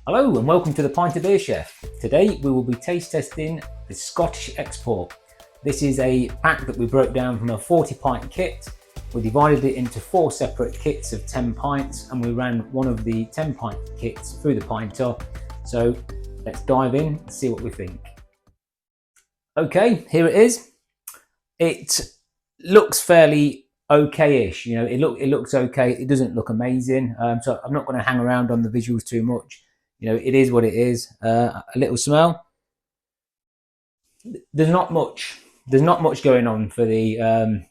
Hello and welcome to the Pinter Beer Chef. Today we will be taste testing the Scottish Export. This is a pack that we broke down from a 40 pint kit. We divided it into 4 separate kits of 10 pints and we ran one of the 10 pint kits through the Pinter. So let's dive in and see what we think. Okay, here it is. It looks fairly okay-ish, you know, it looks okay. It doesn't look amazing, so I'm not going to hang around on the visuals too much. You know, it is what it is. A little smell. There's not much going on for the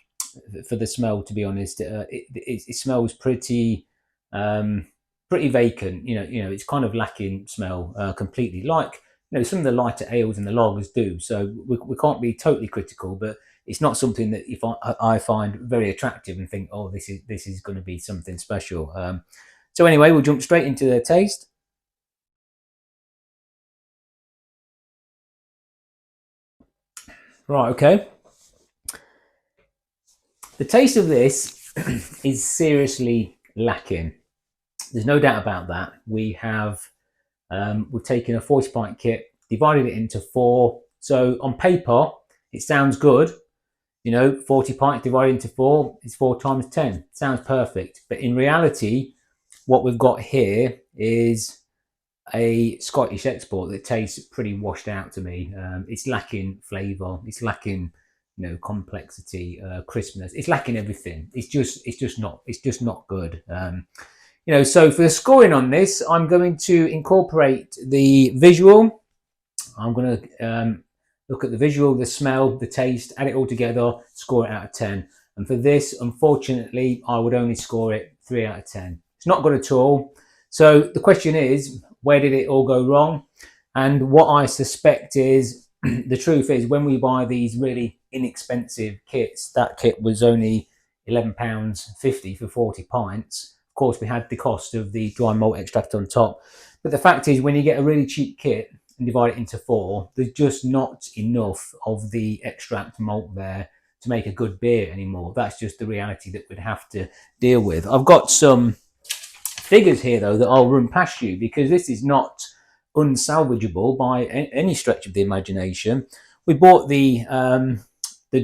smell, to be honest. It smells pretty vacant. You know, it's kind of lacking smell completely, like some of the lighter ales and the lagers do. So we can't be totally critical, but it's not something that if I find very attractive and think, oh, this is going to be something special. So anyway, we'll jump straight into the taste. Right, okay. The taste of this is seriously lacking. There's no doubt about that. We've taken a 40 pint kit, divided it into 4. So on paper, it sounds good. 40 pints divided into 4 is 4 times 10. Sounds perfect. But in reality, what we've got here is a Scottish export that tastes pretty washed out to me. It's lacking flavour. It's lacking, complexity, crispness. It's lacking everything. It's just not good. So for the scoring on this, I'm going to incorporate the visual. I'm going to look at the visual, the smell, the taste, add it all together, score it out of 10. And for this, unfortunately, I would only score it 3 out of 10. It's not good at all. So the question is, where did it all go wrong? And what I suspect is, the truth is, when we buy these really inexpensive kits, that kit was only £11.50 for 40 pints. Of course, we had the cost of the dry malt extract on top. But the fact is, when you get a really cheap kit and divide it into 4, there's just not enough of the extract malt there to make a good beer anymore. That's just the reality that we'd have to deal with. I've got some figures here, though, that I'll run past you because this is not unsalvageable by any stretch of the imagination. We bought the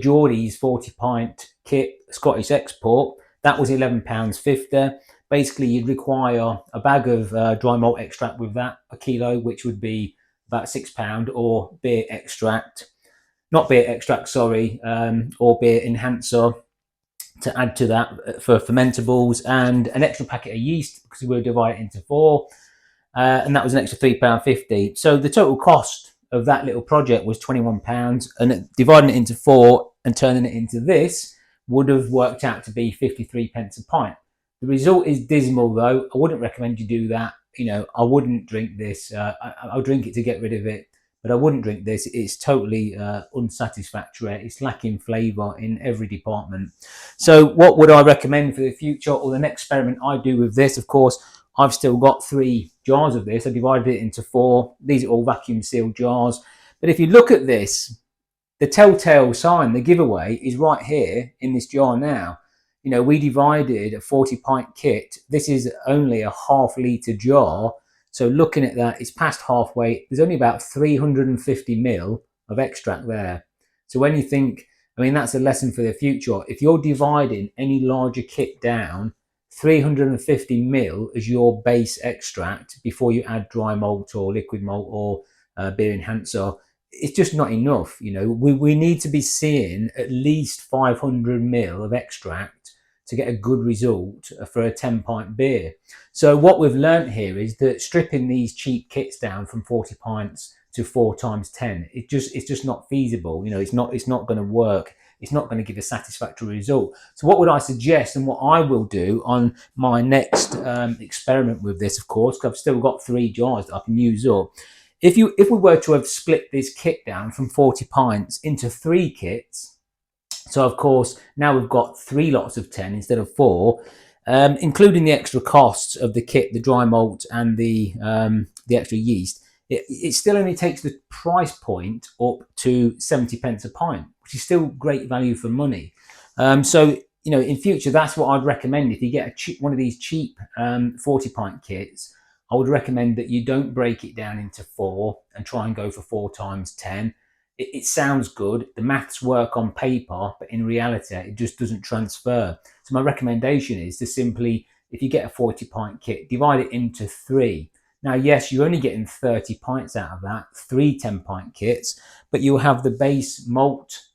Geordie's 40 pint kit Scottish Export. That was £11.50. Basically, you'd require a bag of dry malt extract with that, a kilo, which would be about £6, or beer extract, not beer extract, sorry, or beer enhancer to add to that for fermentables, and an extra packet of yeast because we were dividing it into 4, and that was an extra £3.50. So the total cost of that little project was £21, and dividing it into 4 and turning it into this would have worked out to be 53 pence a pint. The result is dismal, though. I wouldn't recommend you do that. I wouldn't drink this. I'll drink it to get rid of it, but I wouldn't drink this. It's totally unsatisfactory. It's lacking flavour in every department. So what would I recommend for the future, or the next experiment I do with this? Of course, I've still got 3 jars of this. I divided it into 4. These are all vacuum sealed jars. But if you look at this, the telltale sign, the giveaway, is right here in this jar now. We divided a 40 pint kit. This is only a ½ litre jar. So looking at that, it's past halfway. There's only about 350 ml of extract there. So when you think, that's a lesson for the future. If you're dividing any larger kit down, 350 ml as your base extract before you add dry malt or liquid malt or beer enhancer, it's just not enough. We need to be seeing at least 500 ml of extract to get a good result for a 10 pint beer. So what we've learned here is that stripping these cheap kits down from 40 pints to 4 times 10, it's just not feasible. It's not going to work. It's not going to give a satisfactory result. So what would I suggest, and what I will do on my next experiment with this, of course, because I've still got 3 jars that I can use up. If we were to have split this kit down from 40 pints into 3 kits, so of course now we've got 3 lots of 10 instead of 4, including the extra costs of the kit, the dry malt, and the extra yeast. It still only takes the price point up to 70 pence a pint, which is still great value for money. So in future, that's what I'd recommend. If you get one of these cheap 40 pint kits, I would recommend that you don't break it down into 4 and try and go for 4 times 10. It sounds good, the maths work on paper, but in reality, it just doesn't transfer. So my recommendation is to simply, if you get a 40 pint kit, divide it into 3. Now, yes, you're only getting 30 pints out of that, 3 10-pint kits, but you'll have the base malt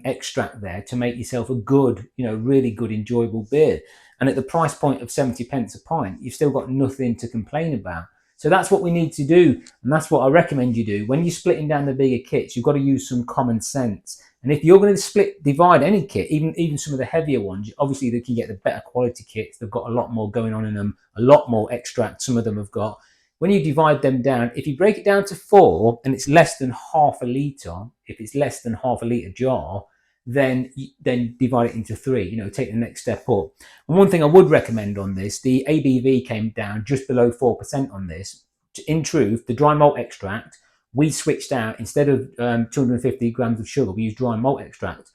extract there to make yourself a good, really good, enjoyable beer. And at the price point of 70 pence a pint, you've still got nothing to complain about. So that's what we need to do. And that's what I recommend you do. When you're splitting down the bigger kits, you've got to use some common sense. And if you're going to divide any kit, even some of the heavier ones, obviously they can get the better quality kits. They've got a lot more going on in them, a lot more extract. Some of them have got. When you divide them down, if you break it down to 4 and it's less than half a litre, if it's less than half a litre jar, then divide it into 3, take the next step up. And one thing I would recommend on this, the ABV came down just below 4% on this. In truth, the dry malt extract, we switched out, instead of 250 grams of sugar, we used dry malt extract.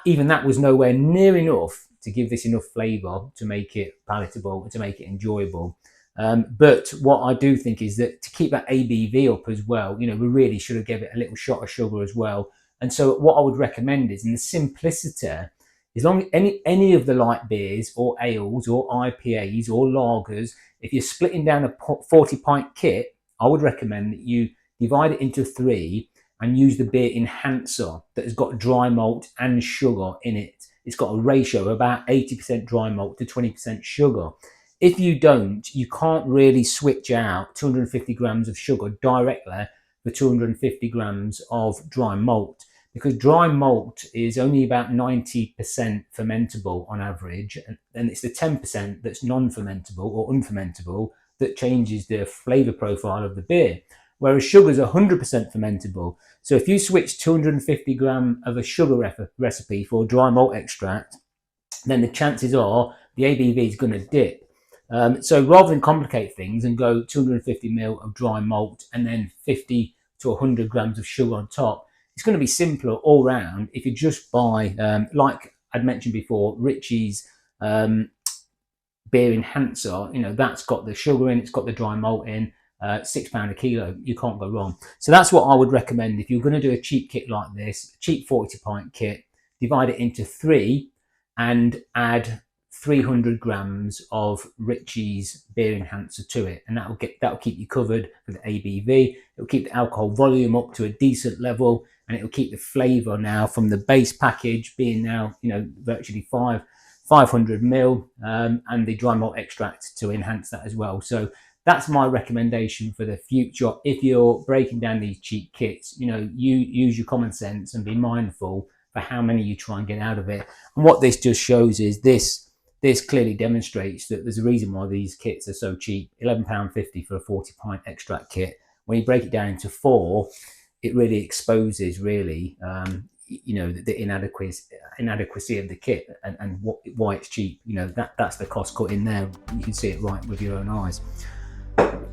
Even that was nowhere near enough to give this enough flavour to make it palatable and to make it enjoyable. But what I do think is that to keep that ABV up as well, we really should have given it a little shot of sugar as well. And so what I would recommend is, in the simplicity, as long as any of the light beers or ales or IPAs or lagers, if you're splitting down a 40 pint kit, I would recommend that you divide it into 3 and use the beer enhancer that has got dry malt and sugar in it. It's got a ratio of about 80% dry malt to 20% sugar. If you don't, you can't really switch out 250 grams of sugar directly for 250 grams of dry malt, because dry malt is only about 90% fermentable on average, and it's the 10% that's non-fermentable or unfermentable that changes the flavour profile of the beer, whereas sugar is 100% fermentable. So if you switch 250 gram of a sugar recipe for dry malt extract, then the chances are the ABV is going to dip. So rather than complicate things and go 250 ml of dry malt and then 50 to 100 grams of sugar on top, it's going to be simpler all round if you just buy, like I'd mentioned before, Richie's beer enhancer. That's got the sugar in, it's got the dry malt in, £6 a kilo. You can't go wrong. So that's what I would recommend if you're going to do a cheap kit like this, a cheap 40 pint kit. Divide it into 3 and add 300 grams of Richie's beer enhancer to it, and that'll keep you covered for the ABV. It'll keep the alcohol volume up to a decent level, and it'll keep the flavour now from the base package being now virtually 500 ml, and the dry malt extract to enhance that as well. So that's my recommendation for the future. If you're breaking down these cheap kits, you use your common sense and be mindful for how many you try and get out of it. And what this just shows is this clearly demonstrates that there's a reason why these kits are so cheap. £11.50 for a 40 pint extract kit. When you break it down into 4, it really exposes the inadequacy of the kit and why it's cheap. That's the cost cut in there. You can see it right with your own eyes.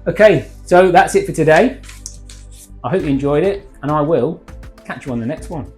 Okay, so that's it for today. I hope you enjoyed it, and I will catch you on the next one.